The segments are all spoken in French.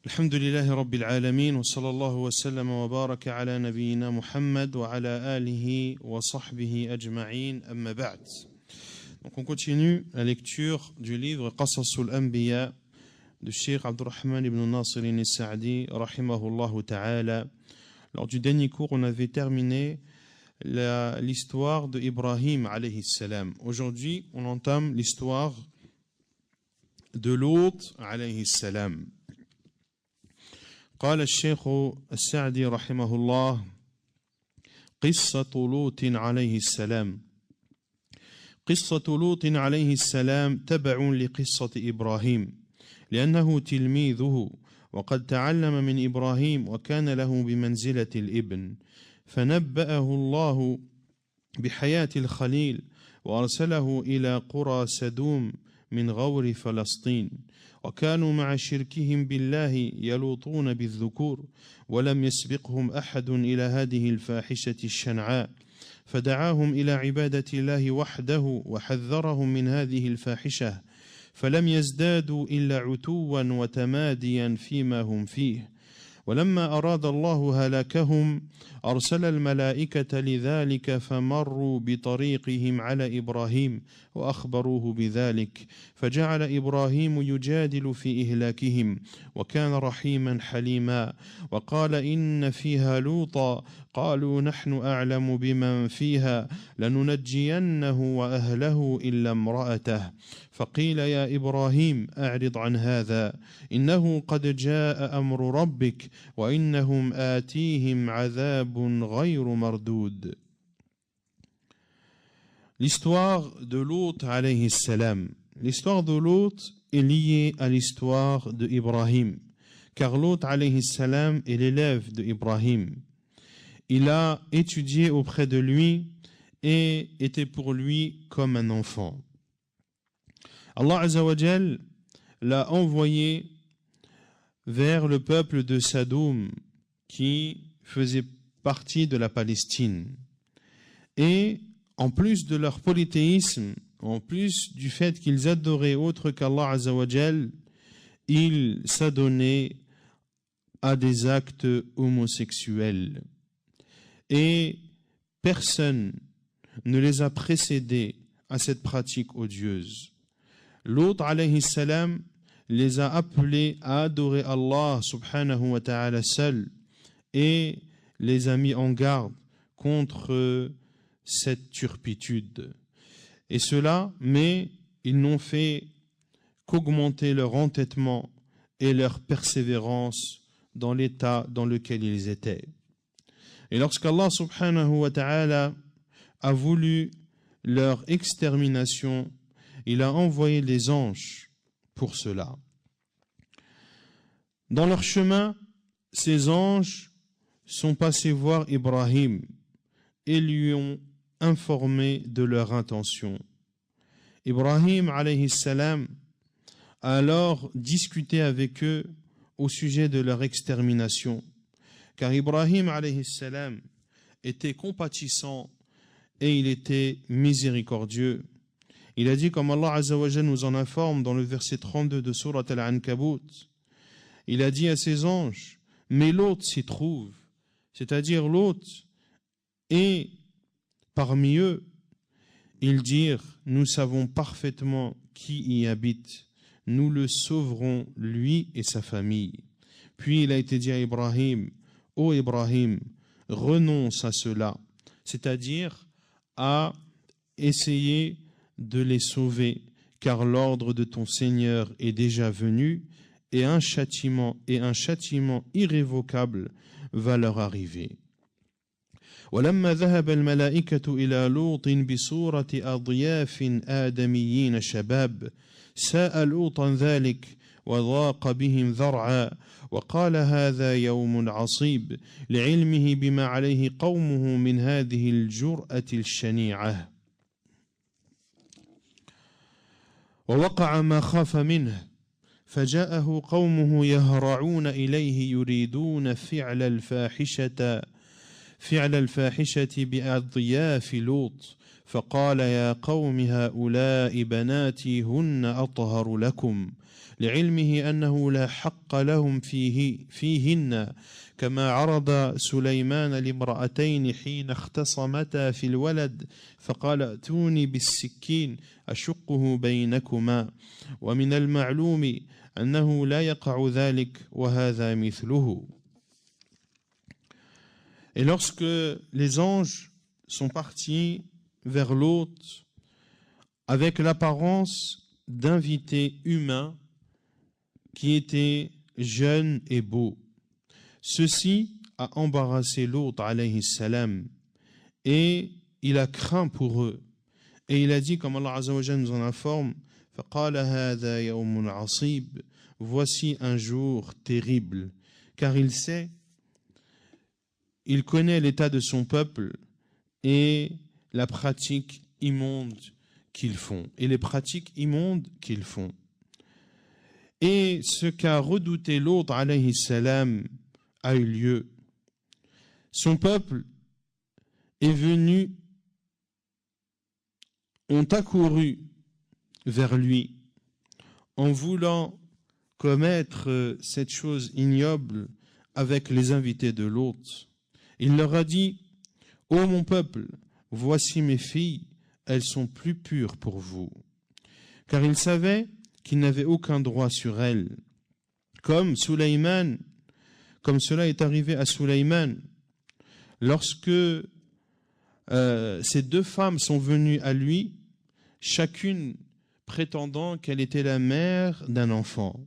الحمد لله رب العالمين وصلى الله وسلم وبارك على نبينا محمد وعلى آله وصحبه أجمعين أما بعد. Donc on continue la lecture du livre Qasasul Anbiya de Cheikh Abdurrahman ibn Nasir al-Sa'di rahimahullah ta'ala. Lors du dernier cours, on avait terminé l'histoire de Ibrahim alayhi salam. Aujourd'hui, on entame l'histoire de Lut alayhi salam. قال الشيخ السعدي رحمه الله: قصة لوط عليه السلام. قصة لوط عليه السلام تبع لقصة إبراهيم لأنه تلميذه وقد تعلم من إبراهيم وكان له بمنزلة الابن، فنبأه الله بحياة الخليل وأرسله إلى قرى سدوم من غور فلسطين، وكانوا مع شركهم بالله يلوطون بالذكور، ولم يسبقهم أحد إلى هذه الفاحشة الشنعاء، فدعاهم إلى عبادة الله وحده وحذرهم من هذه الفاحشة، فلم يزدادوا إلا عتوا وتماديا فيما هم فيه. ولما أراد الله هلاكهم أرسل الملائكة لذلك، فمروا بطريقهم على إبراهيم وأخبروه بذلك، فجعل إبراهيم يجادل في إهلاكهم، وكان رحيما حليما، وقال: إن فيها لوطا، قالوا: نحن أعلم بمن فيها، لننجينه وأهله إلا امرأته، فقيل: يا إبراهيم أعرض عن هذا، إنه قد جاء أمر ربك وإنهم آتيهم عذاب غير مردود. L'histoire de Lut alayhi salam. L'histoire de Lut est liée à l'histoire de Ibrahim, car Lut alayhi salam est l'élève de Ibrahim. Il a étudié auprès de lui et était pour lui comme un enfant. Allah Azza wa Jal l'a envoyé vers le peuple de Sadoum qui faisait partie de la Palestine. Et en plus de leur polythéisme, en plus du fait qu'ils adoraient autre qu'Allah Azza wa Jal, ils s'adonnaient à des actes homosexuels. Et personne ne les a précédés à cette pratique odieuse. Lut alayhi salam les a appelés à adorer Allah subhanahu wa ta'ala seul et les a mis en garde contre cette turpitude. Et cela, mais ils n'ont fait qu'augmenter leur entêtement et leur persévérance dans l'état dans lequel ils étaient. Et lorsqu'Allah subhanahu wa ta'ala a voulu leur extermination, il a envoyé les anges pour cela. Dans leur chemin, ces anges sont passés voir Ibrahim et lui ont informé de leur intention. Ibrahim alayhi salam a alors discuté avec eux au sujet de leur extermination, car Ibrahim alayhi salam était compatissant et il était miséricordieux. Il a dit, comme Allah Azza wa Jalla nous en informe dans le verset 32 de Surat Al-Ankabut, il a dit à ses anges: mais Lot s'y trouve, c'est-à-dire Lot, et parmi eux, ils dirent: nous savons parfaitement qui y habite, nous le sauverons, lui et sa famille. Puis il a été dit à Ibrahim: ô Ibrahim, renonce à cela, c'est-à-dire à essayer de les sauver, car l'ordre de ton Seigneur est déjà venu et un châtiment irrévocable va leur arriver. ولما ذهب الملائكة إلى لوط بصورة أضياف آدميين شباب ساء لوطا ذلك وضاق بهم ذرعا وقال: هذا يوم عصيب، لعلمه بما عليه قومه من هذه الجرأة الشنيعة. ووقع ما خاف منه، فجاءه قومه يهرعون إليه يريدون فعل الفاحشة بأضياف لوط، فقال: يا قوم هؤلاء بناتي هن أطهر لكم، لعلمه أنه لا حق لهم فيهن كما عرض سليمان لامرأتين حين اختصمتا في الولد فقال ائتوني بالسكين أشقه بينكما ومن المعلوم أنه لا يقع ذلك وهذا مثله. Et lorsque les anges sont partis vers Lot avec l'apparence d'invités humains qui étaient jeunes et beaux, ceci a embarrassé Lot alayhi salam et il a craint pour eux. Et il a dit, comme Allah Azza wa Jalla nous en informe, فَقَالَ هَذَا يَوْمٌ عَصِيبٌ, voici un jour terrible, car il sait, il connaît l'état de son peuple et la pratique immonde qu'ils font, et les pratiques immondes qu'ils font. Et ce qu'a redouté Lot alayhi salam a eu lieu. Son peuple est venu, ont accouru vers lui en voulant commettre cette chose ignoble avec les invités de Lot. Il leur a dit, ô mon peuple, voici mes filles, elles sont plus pures pour vous. Car il savait qu'il n'avait aucun droit sur elles. Comme Sulayman, comme cela est arrivé à Sulayman, lorsque ces deux femmes sont venues à lui, chacune prétendant qu'elle était la mère d'un enfant.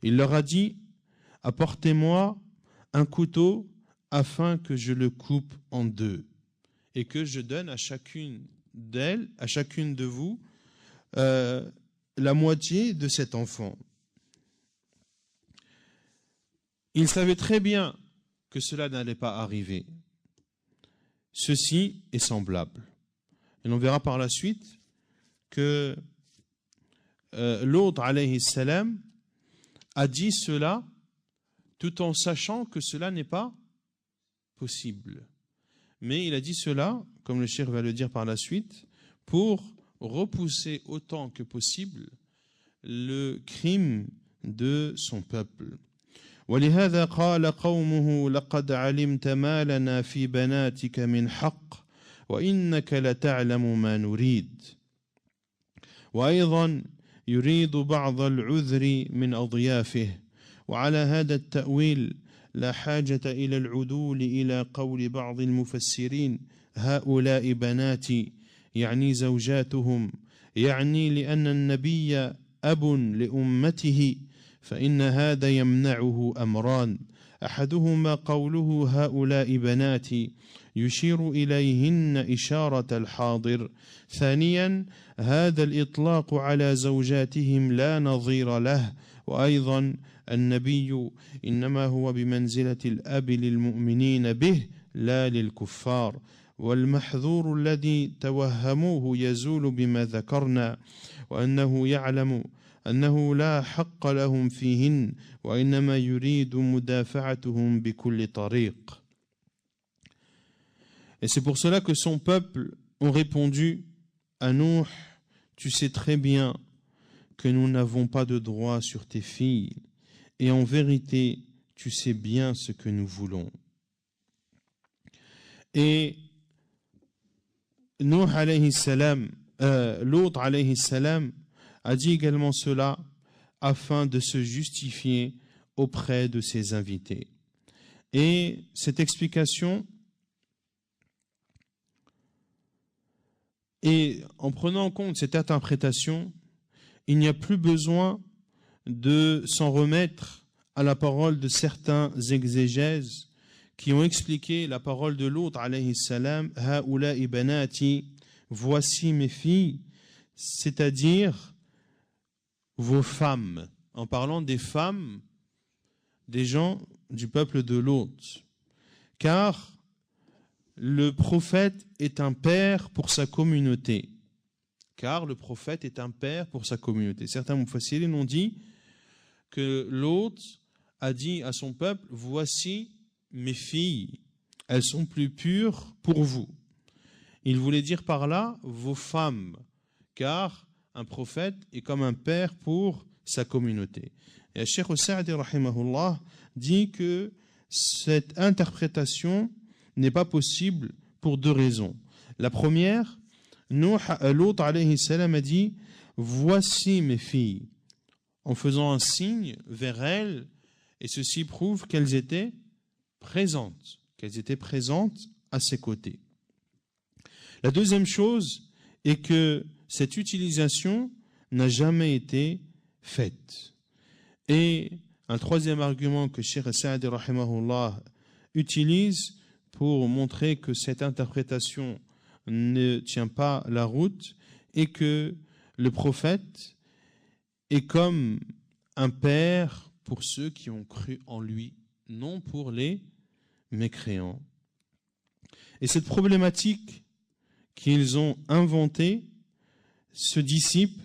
Il leur a dit, apportez-moi un couteau afin que je le coupe en deux et que je donne à chacune d'elles, à chacune de vous, la moitié de cet enfant. Il savait très bien que cela n'allait pas arriver. Ceci est semblable. Et l'on verra par la suite que Lot alayhi salam a dit cela tout en sachant que cela n'est pas possible. Mais il a dit cela, comme le cheikh va le dire par la suite, pour repousser autant que possible le crime de son peuple. ولهذا قال قومه لقد علمت ما لنا في بناتك من حق وإنك لتعلم ما نريد. وأيضا يريد بعض العذر من أضيافه. وعلى هذا التأويل لا حاجة إلى العدول إلى قول بعض المفسرين هؤلاء بناتي، يعني زوجاتهم، يعني لأن النبي أب لأمته، فإن هذا يمنعه أمران، أحدهما قوله هؤلاء بناتي يشير إليهن إشارة الحاضر، ثانيا هذا الإطلاق على زوجاتهم لا نظير له، وأيضا النبي إنما هو بمنزلة الأب للمؤمنين به لا للكفار، والمحذور الذي توهموه يزول بما ذكرنا، وأنه يعلم أنه لا حق لهم فيهن وإنما يريد مدافعتهم بكل طريق. Et c'est pour cela que son peuple ont répondu à Nuh, tu sais très bien que nous n'avons pas de droit sur tes filles, et en vérité, tu sais bien ce que nous voulons. Et Nuh alayhi salam, Lot alayhi salam a dit également cela afin de se justifier auprès de ses invités. Et cette explication, et en prenant en compte cette interprétation, il n'y a plus besoin de s'en remettre à la parole de certains exégèses qui ont expliqué la parole de Lot alayhi salam, haoula'i banati, voici mes filles, c'est-à-dire vos femmes, en parlant des femmes des gens du peuple de Lot. Car le prophète est un père pour sa communauté. Car le prophète est un père pour sa communauté. Certains mufassirin ont dit que Lot a dit à son peuple, voici mes filles, elles sont plus pures pour vous. Il voulait dire par là vos femmes, car un prophète est comme un père pour sa communauté. Et Cheikh Sa'di rahimahullah dit que cette interprétation n'est pas possible pour deux raisons. La première, Lot alayhi salam a dit « Voici mes filles », en faisant un signe vers elles, et ceci prouve qu'elles étaient présentes à ses côtés. La deuxième chose est que cette utilisation n'a jamais été faite. Et un troisième argument que Cheikh Sa'di rahimahullah utilise pour montrer que cette interprétation ne tient pas la route est que le prophète est comme un père pour ceux qui ont cru en lui, non pour les mécréants. Et cette problématique qu'ils ont inventée se dissipe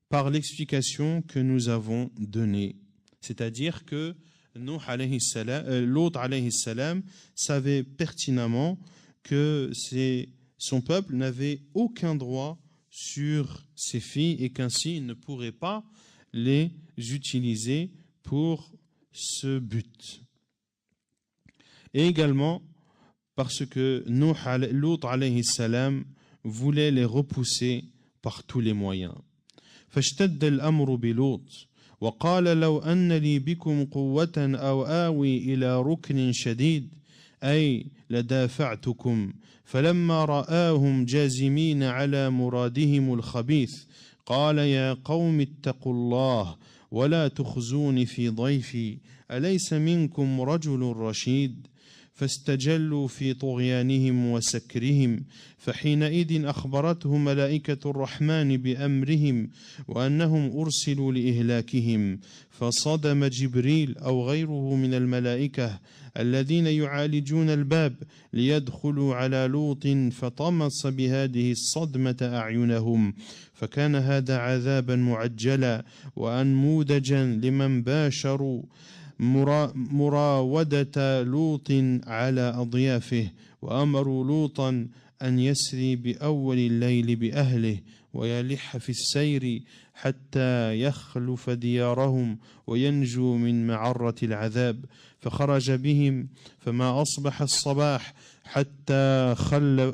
par l'explication que nous avons donnée. C'est-à-dire que Lot alayhi salam savait pertinemment que son peuple n'avait aucun droit sur ses filles et qu'ainsi il ne pourrait pas les utiliser pour ce but. Et également parce que Lot alayhi salam voulait les repousser par tous les moyens. فاشتد الأمر بلوط وقال لو أن لي بكم قوة أو آوي إلى ركن شديد أي لدافعتكم فلما رآهم جازمين على مرادهم الخبيث قال يا قوم اتقوا الله ولا تخزون في ضيفي أليس منكم رجل رشيد فاستجلوا في طغيانهم وسكرهم فحينئذ أخبرتهم ملائكة الرحمن بأمرهم وأنهم أرسلوا لإهلاكهم فصدم جبريل أو غيره من الملائكة الذين يعالجون الباب ليدخلوا على لوط فطمس بهذه الصدمة أعينهم فكان هذا عذابا معجلا وأنموذجا لمن باشروا مراودة لوط على أضيافه وأمروا لوطا أن يسري بأول الليل بأهله ويلح في السير حتى يخلف ديارهم وينجو من معرة العذاب فخرج بهم فما أصبح الصباح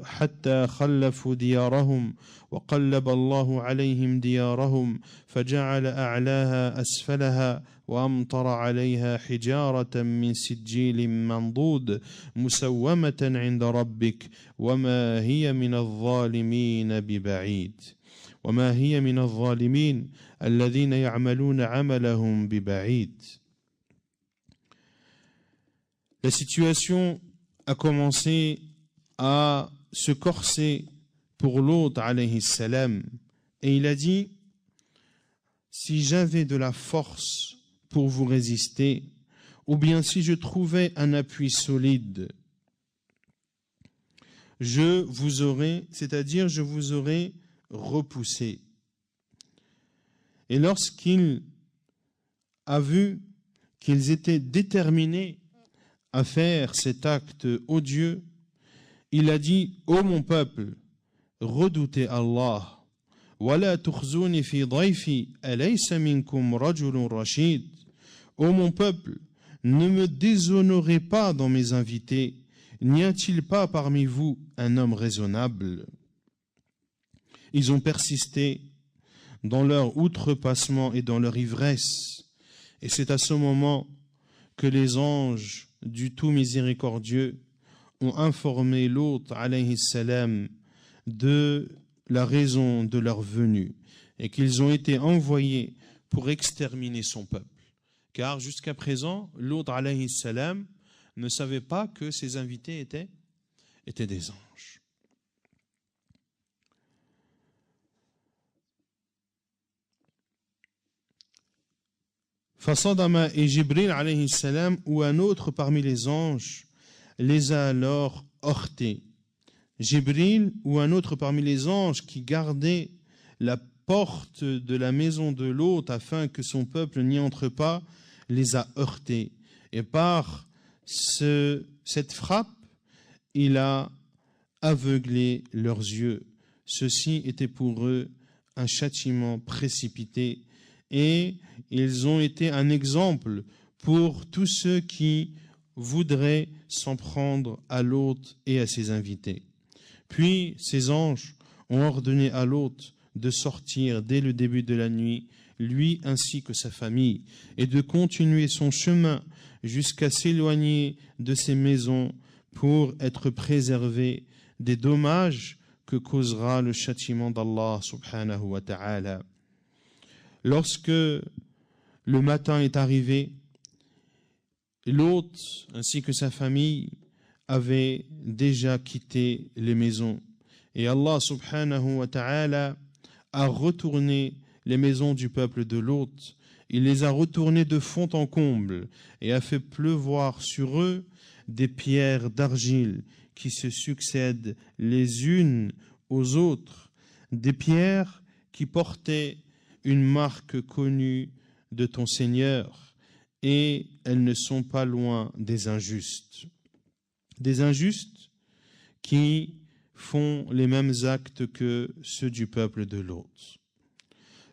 حتى خلفوا ديارهم وقلب الله عليهم ديارهم فجعل أعلاها أسفلها وأمطر عليها حجارة من سجيل منضود مسومة عند ربك وما هي من الظالمين ببعيد وما هي من الظالمين الذين يعملون عملهم ببعيد. La situation a commencé à se corser pour Lot alayhi salam et il a dit si j'avais de la force pour vous résister ou bien si je trouvais un appui solide je vous aurais repoussé. Et lorsqu'il a vu qu'ils étaient déterminés à faire cet acte odieux, il a dit ô mon peuple, redoutez Allah. ولا تخزوني في ضيفي أليس منكم رجل رشيد. Ô mon peuple, ne me déshonorez pas dans mes invités. N'y a-t-il pas parmi vous un homme raisonnable? Ils ont persisté dans leur outrepassement et dans leur ivresse. Et c'est à ce moment que les anges du tout miséricordieux ont informé Lot alayhi salam de la raison de leur venue et qu'ils ont été envoyés pour exterminer son peuple. Car jusqu'à présent, Lot alayhi salam ne savait pas que ses invités étaient des anges. Fasadama et Jibril alayhi salam ou un autre parmi les anges les a alors heurtés. Jibril ou un autre parmi les anges qui gardait la porte de la maison de Lot afin que son peuple n'y entre pas, les a heurtés. Et par cette frappe, il a aveuglé leurs yeux. Ceci était pour eux un châtiment précipité et ils ont été un exemple pour tous ceux qui voudraient s'en prendre à Lot et à ses invités. Puis ces anges ont ordonné à Lot de sortir dès le début de la nuit, lui ainsi que sa famille, et de continuer son chemin jusqu'à s'éloigner de ses maisons pour être préservé des dommages que causera le châtiment d'Allah subhanahu wa ta'ala. Lorsque le matin est arrivé, Lot ainsi que sa famille avaient déjà quitté les maisons. Et Allah subhanahu wa ta'ala a retourné les maisons du peuple de Lot. Il les a retournées de fond en comble et a fait pleuvoir sur eux des pierres d'argile qui se succèdent les unes aux autres, des pierres qui portaient une marque connue de ton Seigneur, et elles ne sont pas loin des injustes. Des injustes qui font les mêmes actes que ceux du peuple de Lot.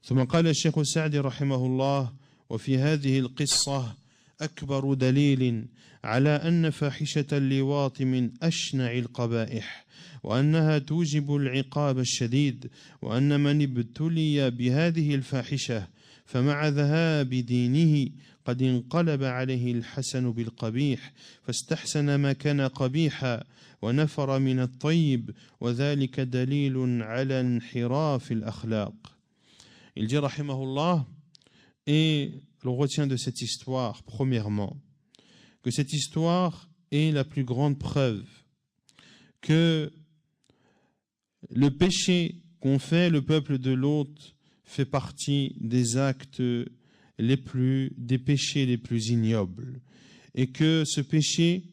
ثم قال الشيخ السعدي رحمه الله: وفي هذه القصة أكبر دليل على أن فاحشة اللواط من أشنع القبائح، وأنها توجب العقاب الشديد، وأن من ابتلي بهذه الفاحشة فمع ذهاب دينه قد انقلب عليه الحسن بالقبيح فاستحسن ما كان قبيحا ونفر من الطيب، وذلك دليل على انحراف الأخلاق. Il dit rahimahullah, et l'on retient de cette histoire, premièrement, que cette histoire est la plus grande preuve que le péché qu'ont fait le peuple de Lot fait partie des actes des péchés les plus ignobles, et que ce péché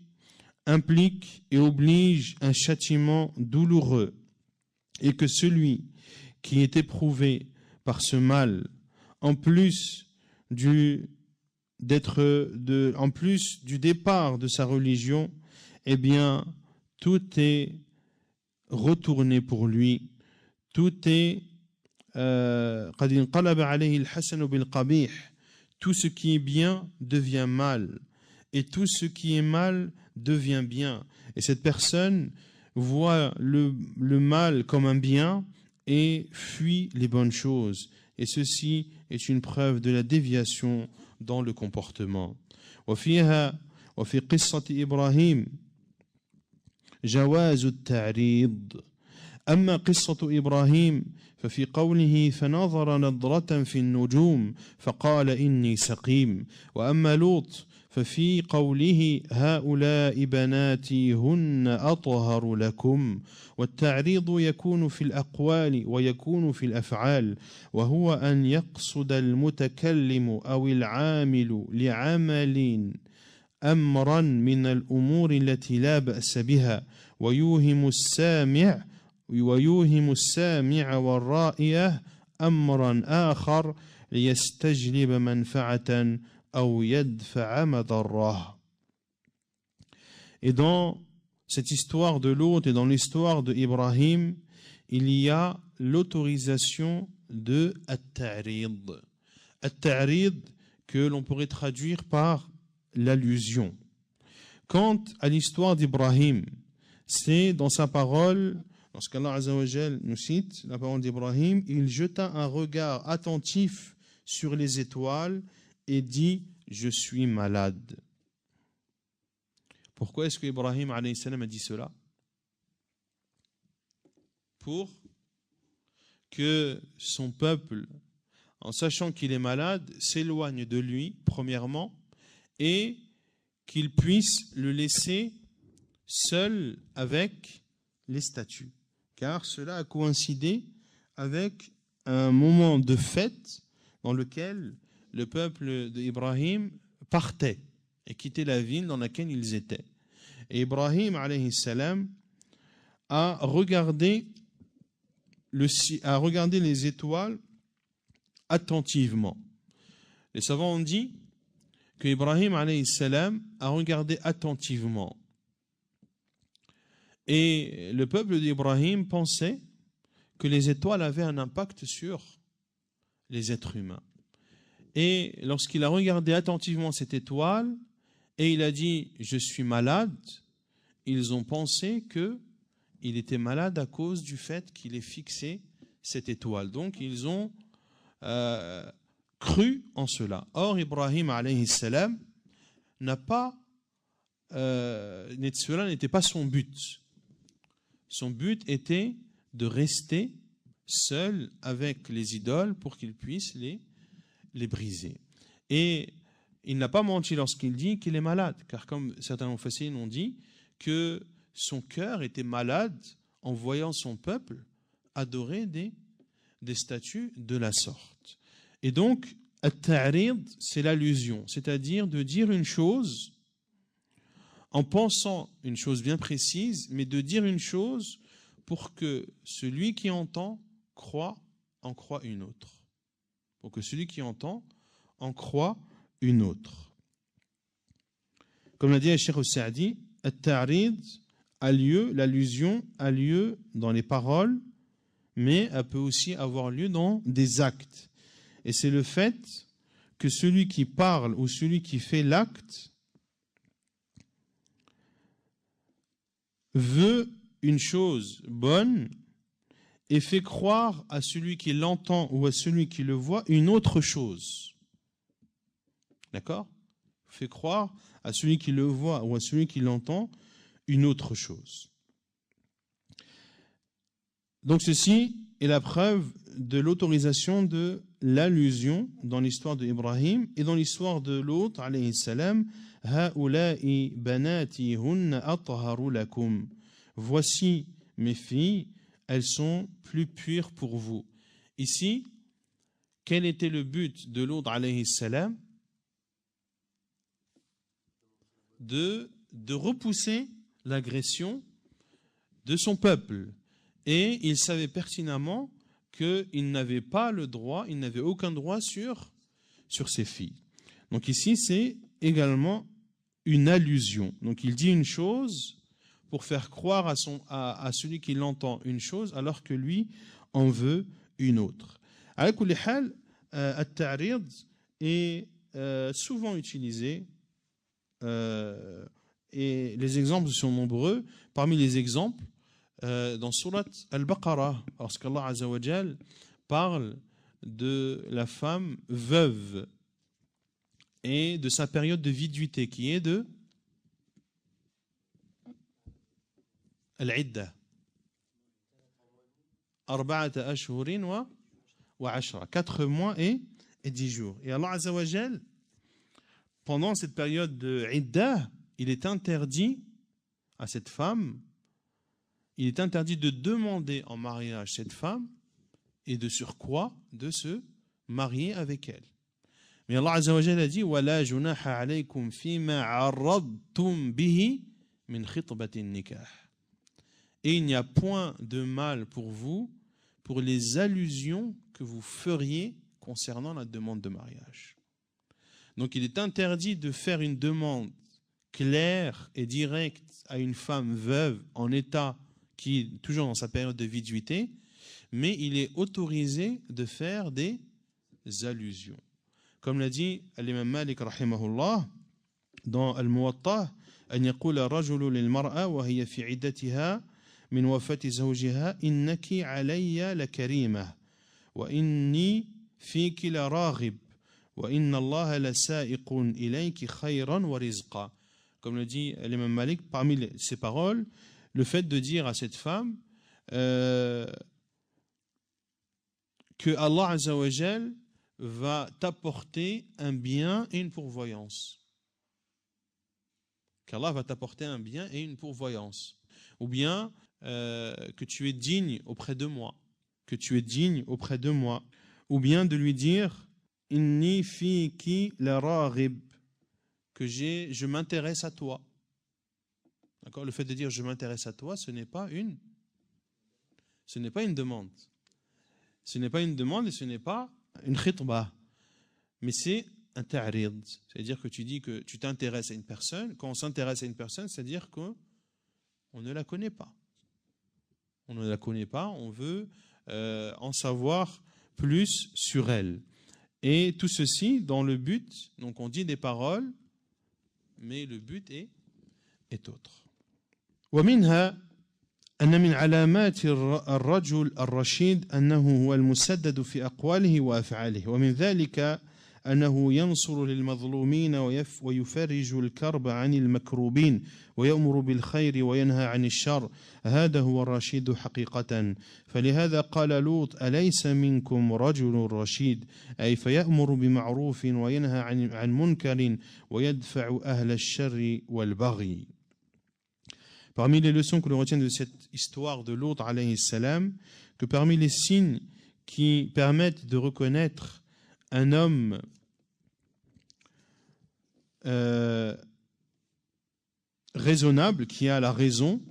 implique et oblige un châtiment douloureux, et que celui qui est éprouvé par ce mal, en plus du départ de sa religion, eh bien, tout est retourné pour lui, tout est tout ce qui est bien devient mal, et tout ce qui est mal devient bien. Et cette personne voit le mal comme un bien et fuit les bonnes choses. Et ceci est une preuve de la déviation dans le comportement. وفي قصة إبراهيم جواز التعريض. أما قصة إبراهيم ففي قوله فنظر نظرة في النجوم فقال إني سقيم. وأما لوط ففي قوله هؤلاء بناتي هن أطهر لكم. والتعريض يكون في الأقوال ويكون في الأفعال، وهو أن يقصد المتكلم أو العامل لعمل أمرا من الأمور التي لا بأس بها ويوهم السامع والرائية أمرا آخر ليستجلب منفعة أو يدفع مضرة. Et dans cette histoire de Lot et dans l'histoire de Ibrahim, il y a l'autorisation de at-ta'rid. At-ta'rid que l'on pourrait traduire par l'allusion. Quant à l'histoire d'Ibrahim, c'est dans sa parole, lorsqu'Allah Azza wa Jal nous cite la parole d'Ibrahim, il jeta un regard attentif sur les étoiles et dit: je suis malade. Pourquoi est-ce que Ibrahim alayhi salam a dit cela? Pour que son peuple, en sachant qu'il est malade, s'éloigne de lui, premièrement, et qu'il puisse le laisser seul avec les statues. Car cela a coïncidé avec un moment de fête dans lequel le peuple d'Ibrahim partait et quittait la ville dans laquelle ils étaient. Et Ibrahim alayhi salam a regardé les étoiles attentivement. Les savants ont dit que Ibrahim alayhi salam a regardé attentivement. Et le peuple d'Ibrahim pensait que les étoiles avaient un impact sur les êtres humains. Et lorsqu'il a regardé attentivement cette étoile, et il a dit « Je suis malade », ils ont pensé qu'il était malade à cause du fait qu'il ait fixé cette étoile. Donc ils ont cru en cela. Or, Ibrahim alayhi salam n'a pas, cela n'était pas son but. Son but était de rester seul avec les idoles pour qu'il puisse les briser. Et il n'a pas menti lorsqu'il dit qu'il est malade, car comme certains mufassirin ont dit, que son cœur était malade en voyant son peuple adorer des statues de la sorte. Et donc, at-ta'rid, c'est l'allusion, c'est-à-dire de dire une chose en pensant une chose bien précise, mais de dire une chose pour que celui qui entend en croit une autre. Pour que celui qui entend en croit une autre. Comme l'a dit le Cheikh al-Sa'di, at-ta'rid a lieu, l'allusion a lieu dans les paroles, mais elle peut aussi avoir lieu dans des actes. Et c'est le fait que celui qui parle ou celui qui fait l'acte veut une chose bonne et fait croire à celui qui l'entend ou à celui qui le voit une autre chose. D'accord ? Fait croire à celui qui le voit ou à celui qui l'entend une autre chose. Donc ceci est la preuve de l'autorisation de l'allusion dans l'histoire d'Ibrahim et dans l'histoire de l'autre, alayhi salam, Ha'ula'i banati hunna atharu lakum. Voici mes filles, elles sont plus pures pour vous. Ici, quel était le but de l'autre, alayhi salam? De repousser l'agression de son peuple. Et il savait pertinemment qu'il n'avait pas le droit, il n'avait aucun droit sur ses filles. Donc ici, c'est également une allusion. Donc il dit une chose pour faire croire à celui qui l'entend une chose, alors que lui en veut une autre. Ala kulli hal, at-ta'rid est souvent utilisé et les exemples sont nombreux. Parmi les exemples, dans Surat Al-Baqarah, lorsqu'Allah Azza wa Jal parle de la femme veuve et de sa période de viduité qui est de Al-Idda. Arba'ata ashhurin wa ashra. 4 mois et 10 jours. Et Allah Azza wa Jal, pendant cette période de Idda, il est interdit à cette femme, il est interdit de demander en mariage cette femme et de surcroît de se marier avec elle. Mais Allah Azza wa Jalla a dit وَلَا جُنَاحَ عَلَيْكُمْ فِيمَا عَرَّضْتُمْ بِهِ مِنْ خِطْبَةِ النِّكَاحِ. Et il n'y a point de mal pour vous pour les allusions que vous feriez concernant la demande de mariage. Donc il est interdit de faire une demande claire et directe à une femme veuve en état qui est toujours dans sa période de viduité, mais il est autorisé de faire des allusions. Comme l'a dit l'imam Malik rahimahullah dans Al-Muwatta, أن يقول الرجل للمرأة وهي في عدتها من وفاة زوجها إنك علي لكريمة وإني فيك لراغب وإن الله لسائق إليك خيرا ورزقا. Comme le dit l'imam Malik, parmi ces paroles, le fait de dire à cette femme que Allah Azza wa Jal va t'apporter un bien et une pourvoyance. Qu'Allah va t'apporter un bien et une pourvoyance. Ou bien que tu es digne auprès de moi. Que tu es digne auprès de moi. Ou bien de lui dire Inni fiki la raghib, que je m'intéresse à toi. D'accord ? Le fait de dire je m'intéresse à toi, ce n'est pas une demande. Ce n'est pas une demande et ce n'est pas une khitba. Mais c'est un ta'rid. C'est-à-dire que tu dis que tu t'intéresses à une personne. Quand on s'intéresse à une personne, c'est-à-dire qu'on ne la connaît pas. On ne la connaît pas, on veut en savoir plus sur elle. Et tout ceci dans le but, donc on dit des paroles, mais le but est autre. ومنها أن من علامات الرجل الرشيد أنه هو المسدد في أقواله وأفعاله ومن ذلك أنه ينصر للمظلومين ويفرج الكرب عن المكروبين ويأمر بالخير وينهى عن الشر هذا هو الرشيد حقيقة فلهذا قال لوط أليس منكم رجل رشيد أي فيأمر بمعروف وينهى عن منكر ويدفع أهل الشر والبغي. Parmi les leçons que l'on retient de cette histoire de Lot alayhi salam, que parmi les signes qui permettent de reconnaître un homme raisonnable, qui a la raison,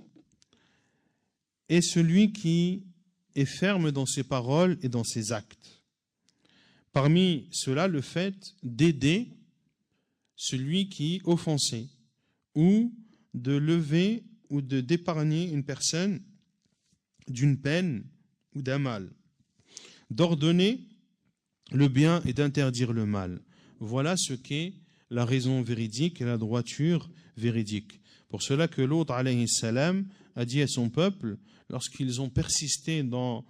est celui qui est ferme dans ses paroles et dans ses actes. Parmi cela, le fait d'aider celui qui est offensé, ou de lever ou de d'épargner une personne d'une peine ou d'un mal, d'ordonner le bien et d'interdire le mal. Voilà ce qu'est la raison véridique et la droiture véridique. Pour cela que Lot alayhi salam a dit à son peuple, lorsqu'ils ont persisté dans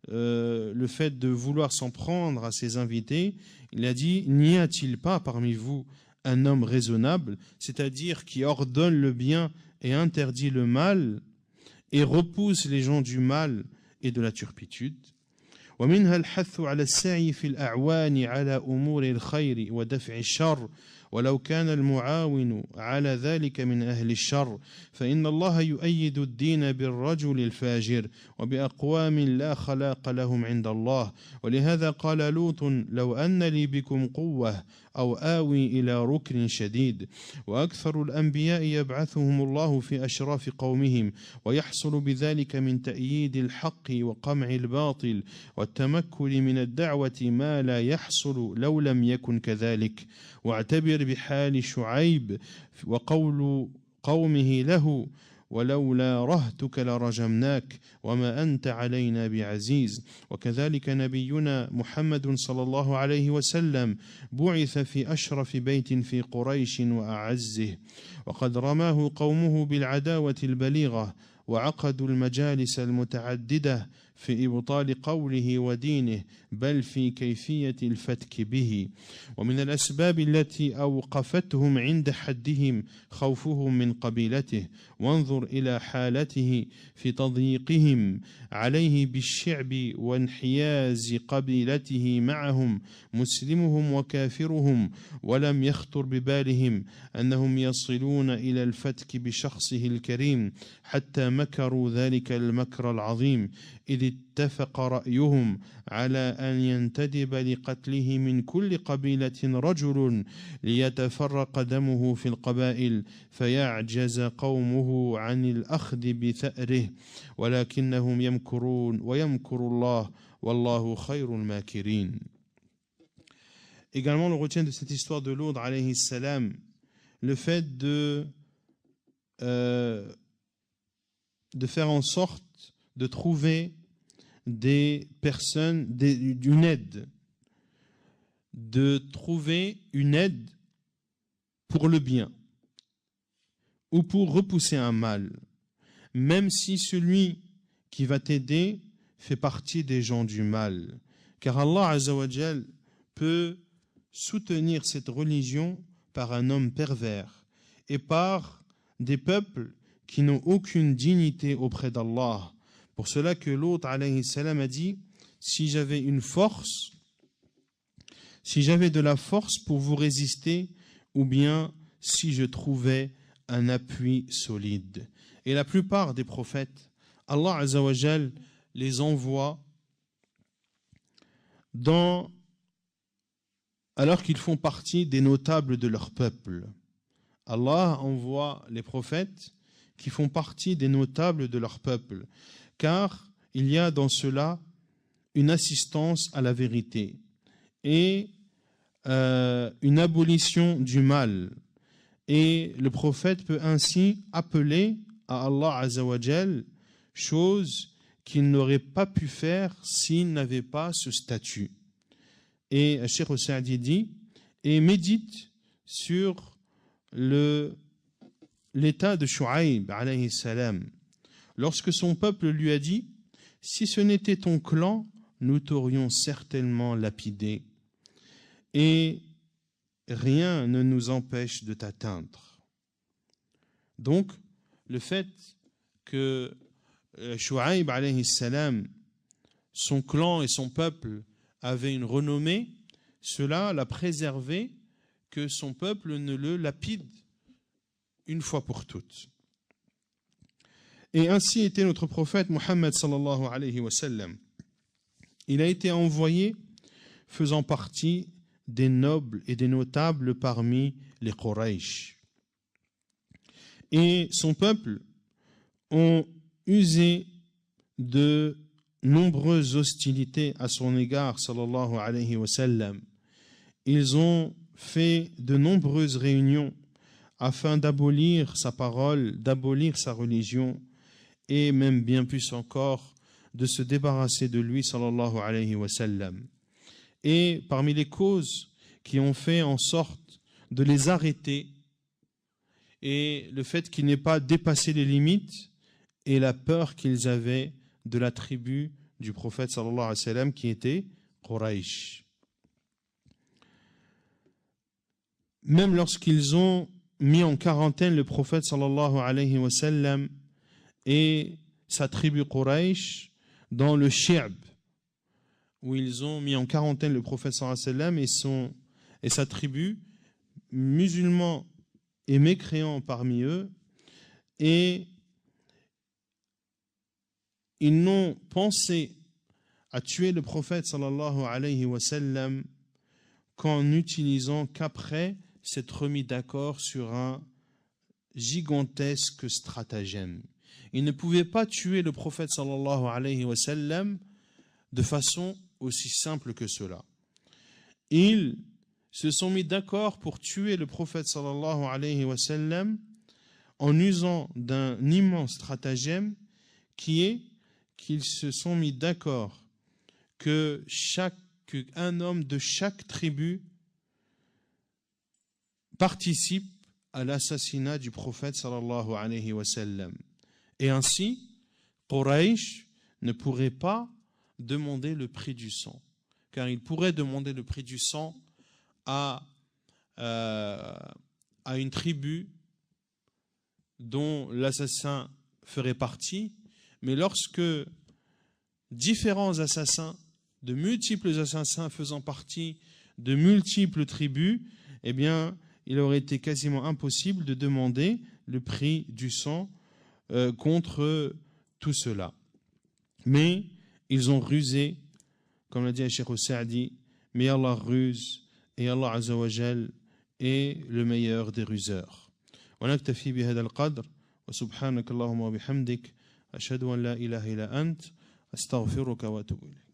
le fait de vouloir s'en prendre à ses invités, il a dit, n'y a-t-il pas parmi vous un homme raisonnable, c'est-à-dire qui ordonne le bien et interdit le mal et repousse les gens du mal et de la turpitude. ومنها الحث على السعي في الأعوان على أمور الخير ودفع الشر ولو كان المعاون على ذلك من أهل الشر فإن الله يؤيد الدين بالرجل الفاجر وبأقوام لا خلاق لهم عند الله ولهذا قال لوط لو أن لي بكم قوة أو آوي إلى ركن شديد وأكثر الأنبياء يبعثهم الله في أشراف قومهم ويحصل بذلك من تأييد الحق وقمع الباطل والتمكن من الدعوة ما لا يحصل لو لم يكن كذلك واعتبر بحال شعيب وقول قومه له ولولا رهتك لرجمناك وما أنت علينا بعزيز وكذلك نبينا محمد صلى الله عليه وسلم بعث في أشرف بيت في قريش وأعزه وقد رماه قومه بالعداوة البليغة وعقدوا المجالس المتعددة في إبطال قوله ودينه بل في كيفية الفتك به ومن الأسباب التي أوقفتهم عند حدهم خوفهم من قبيلته وانظر إلى حالته في تضييقهم عليه بالشعب وانحياز قبيلته معهم مسلمهم وكافرهم ولم يخطر ببالهم أنهم يصلون إلى الفتك بشخصه الكريم حتى مكروا ذلك المكر العظيم إذ اتفق رأيهم على أن ينتدب لقتله من كل قبيلة رجل ليتفرق دمه في القبائل فيعجز قومه عن الأخذ بثأره ولكنهم يمكرون ويمكر الله والله خير الماكرين. Également, on retient de cette histoire de Lot alayhi salam le fait de faire en sorte de trouver des personnes, une aide, de trouver une aide pour le bien ou pour repousser un mal, même si celui qui va t'aider fait partie des gens du mal. Car Allah Azza wa Jal peut soutenir cette religion par un homme pervers et par des peuples qui n'ont aucune dignité auprès d'Allah. Pour cela que Lot alayhi salam a dit, si j'avais une force, si j'avais de la force pour vous résister, ou bien si je trouvais un appui solide. Et la plupart des prophètes, Allah Azza wa Jal les envoie alors qu'ils font partie des notables de leur peuple. Allah envoie les prophètes qui font partie des notables de leur peuple, car il y a dans cela une assistance à la vérité et une abolition du mal. Et le prophète peut ainsi appeler à Allah Azza wa Jal, chose qu'il n'aurait pas pu faire s'il n'avait pas ce statut. Et Cheikh al-Sa'di dit, et médite sur l'état de Shu'aib alayhi salam. Lorsque son peuple lui a dit, si ce n'était ton clan, nous t'aurions certainement lapidé. Et rien ne nous empêche de t'atteindre. Donc, le fait que Shu'aib alayhi salam, son clan et son peuple avaient une renommée, cela l'a préservé que son peuple ne le lapide une fois pour toutes. Et ainsi était notre prophète Muhammad sallallahu alayhi wa sallam. Il a été envoyé faisant partie des nobles et des notables parmi les Quraysh. Et son peuple ont usé de nombreuses hostilités à son égard, sallallahu alayhi wa sallam. Ils ont fait de nombreuses réunions afin d'abolir sa parole, d'abolir sa religion et même bien plus encore de se débarrasser de lui, sallallahu alayhi wa sallam. Et parmi les causes qui ont fait en sorte de les arrêter et le fait qu'ils n'aient pas dépassé les limites et la peur qu'ils avaient de la tribu du prophète sallallahu alayhi wa sallam qui était Quraysh. Même lorsqu'ils ont mis en quarantaine le prophète sallallahu alayhi wa sallam et sa tribu Quraysh dans le Shi'b, où ils ont mis en quarantaine le prophète sallallahu alayhi wa sallam et sa tribu, musulmans et mécréants parmi eux, et ils n'ont pensé à tuer le prophète sallallahu alayhi wa sallam qu'en utilisant qu'après s'être remis d'accord sur un gigantesque stratagème. Ils ne pouvaient pas tuer le prophète sallallahu alayhi wa sallam de façon aussi simple que cela. Ils se sont mis d'accord pour tuer le prophète sallallahu alayhi wa sallam en usant d'un immense stratagème qui est qu'ils se sont mis d'accord qu'un homme de chaque tribu participe à l'assassinat du prophète sallallahu alayhi wa sallam. Et ainsi, Quraysh ne pourrait pas demander le prix du sang, car il pourrait demander le prix du sang à une tribu dont l'assassin ferait partie, mais lorsque différents assassins, de multiples assassins faisant partie de multiples tribus, eh bien, il aurait été quasiment impossible de demander le prix du sang contre tout cela. Mais ils ont rusé, comme l'a dit Cheikh al-Sa'di, mais Allah ruse et Allah Azza wa Jal est le meilleur des ruseurs. ونكتفي بهذا القدر وسبحانك اللهم وبحمدك أشهد أن لا إله إلا أنت أستغفرك وأتوب إليك.